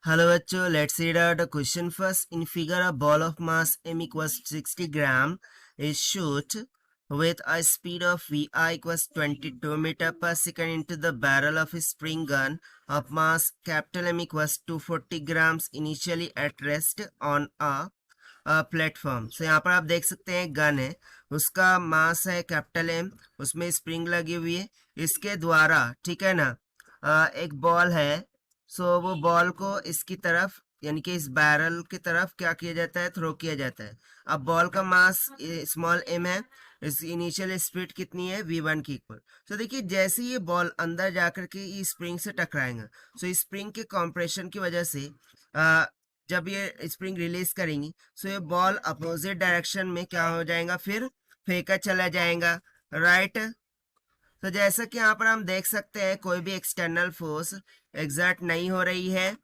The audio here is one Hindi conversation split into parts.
Hello bachcho, let's read out the question first. In figure, a ball of mass m equals 60 gram is shot with a speed of vi equals 22 meter per second into the barrel of a spring gun of mass capital M equals 240 grams initially at rest on a platform. So यहाँ पर आप देख सकते हैं गन है, उसका मास है कैपिटल एम, उसमें स्प्रिंग लगी हुई है, इसके द्वारा ठीक है ना एक बॉल है। सो वो बॉल को इसकी तरफ यानी कि इस बैरल की तरफ क्या किया जाता है, थ्रो किया जाता है। अब बॉल का मास स्मॉल एम है, इस इनिशियल स्पीड कितनी है v1 की इक्वल। तो देखिए जैसे ये बॉल अंदर जाकर के ये स्प्रिंग से टकराएगा, सो स्प्रिंग के कॉम्प्रेशन की वजह से जब ये स्प्रिंग रिलीज करेंगी सो ये बॉल अपोजिट डायरेक्शन में क्या हो जाएगा, फिर फेंका चला जाएगा, राइट। तो जैसा कि यहाँ पर हम देख सकते हैं कोई भी एक्सटर्नल फोर्स एग्जर्ट नहीं हो रही है।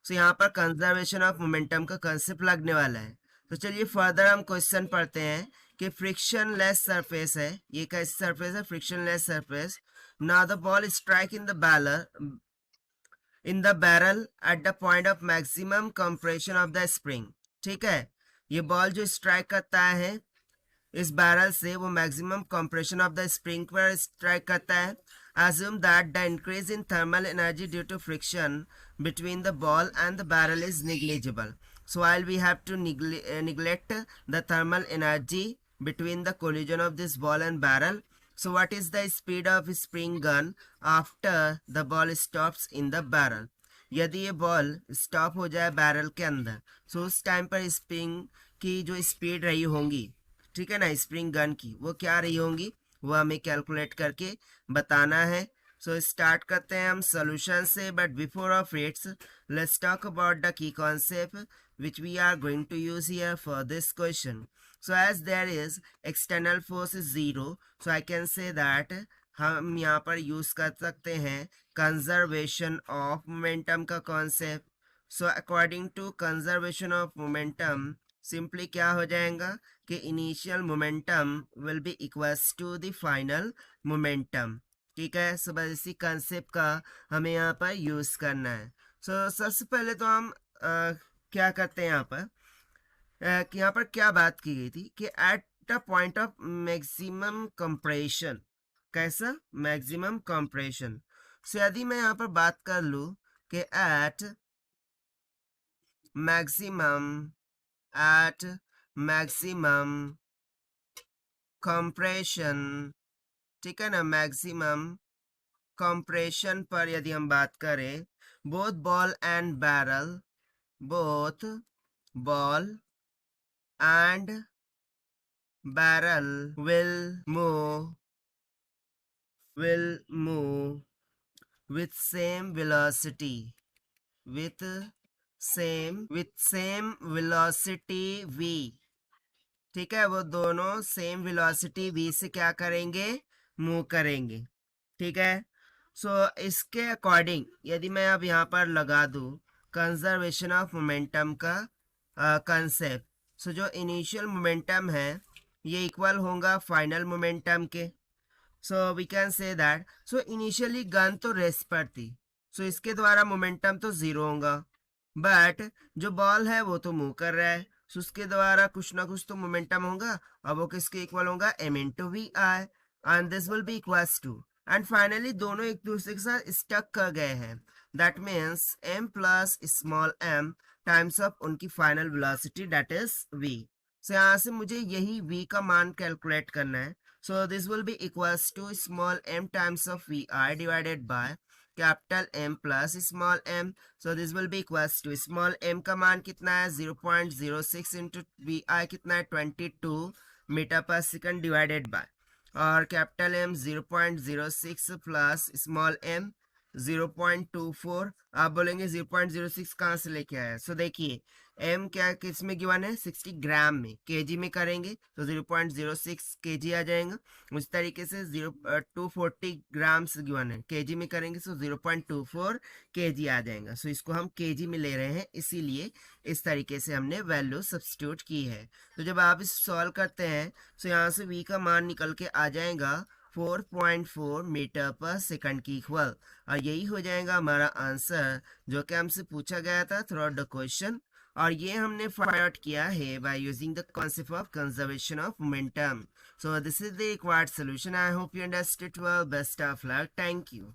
सो यहाँ पर कंजर्वेशन ऑफ मोमेंटम का कंसेप्ट लगने वाला है। तो चलिए फर्दर हम क्वेश्चन पढ़ते हैं कि फ्रिक्शन लेस सरफेस है, ये कैसी सरफेस है, friction less surface. Now the ball strike in the barrel at the point of maximum compression of the spring. ठीक है, ये बॉल जो स्ट्राइक करता है इस बैरल से वो maximum compression of the spring पर स्ट्राइक करता है। Assume that the increase in thermal energy due to friction between the ball and the barrel is negligible. So while we have to neglect the thermal energy between the collision of this ball and barrel, so what is the speed of spring gun after the ball stops in the barrel? यदि ये बॉल स्टॉप हो जाए बैरल के अंदर, सो उस टाइम पर स्प्रिंग की जो स्पीड रही होंगी, ठीक है ना, स्प्रिंग गन की वो क्या रही होंगी, वो हमें कैलकुलेट करके बताना है। सो स्टार्ट करते हैं हम सॉल्यूशन से, but before of it's let's talk about the key concept which we are going to use here for this question. So as there is external force is zero, so I can say that हम यहाँ पर यूज कर सकते हैं कंजर्वेशन ऑफ मोमेंटम का कॉन्सेप्ट। सो according to conservation of momentum simply क्या हो जाएगा कि initial momentum will be equals to the final momentum. ठीक है, सो बस इसी कंसेप्ट का हमें यहाँ पर यूज करना है। सो सबसे पहले तो हम क्या करते हैं यहाँ पर कि यहाँ पर क्या बात की गई थी कि at the point of maximum compression, कैसा मैक्सिमम कंप्रेशन। सो यदि मैं यहाँ पर बात कर लूँ कि एट मैक्सिमम कंप्रेशन, ठीक है ना, मैक्सिमम कंप्रेशन पर यदि हम बात करें, both ball and barrel will move with same velocity v। ठीक है, वो दोनों सेम वेलोसिटी v से क्या करेंगे, मूव करेंगे। ठीक है, सो इसके अकॉर्डिंग यदि मैं अब यहाँ पर लगा दूँ कंजर्वेशन ऑफ मोमेंटम का कंसेप्ट, सो जो इनिशियल मोमेंटम है ये इक्वल होगा फाइनल मोमेंटम के। So we can say that, so initially gun तो रेस्ट पर थी, सो इसके द्वारा मोमेंटम तो जीरो होगा, बट जो बॉल है वो तो मूव कर रहा है, सो उसके द्वारा कुछ ना कुछ तो मोमेंटम होगा, और वो किसके इक्वल होगा, m into V I, and this will be equals to, and finally दोनों एक दूसरे के साथ स्टक कर गए हैं, that means m plus small m times of उनकी final velocity that is v। So यहाँ से मुझे यही v का मान कैलकुलेट करना है। So this will be equals to small m times of vi divided by capital M plus small m. So this will be equals to small m का मान कितना है 0.06 into vi कितना है 22 मीटर पर सेकंड डिवाइडेड बाय, और capital M 0.06 plus small m 0.24। आप बोलेंगे 0.06 कहाँ से लेके आया, सो देखिए m क्या किस में गिवन है, 60 ग्राम में, केजी में करेंगे तो 0.06 केजी आ जाएगा। उस तरीके से 240 ग्राम्स गिवन है, केजी में करेंगे तो 0.24 केजी आ जाएगा। सो इसको हम केजी में ले रहे हैं, इसीलिए इस तरीके से हमने वैल्यू सब्स्टिट्यूट की है। तो जब आप इस सॉल्व करते हैं तो यहाँ से v का मान निकल के आ जाएगा 4.4 मीटर पर सेकंड की इक्वल। और यही हो जाएगा हमारा आंसर जो कि हमसे पूछा गया था थ्रू आउट द क्वेश्चन, और ये हमने फाइंड आउट किया है by using the concept of conservation of momentum. So this is the required solution. I hope you understood well. Best of luck. Thank you.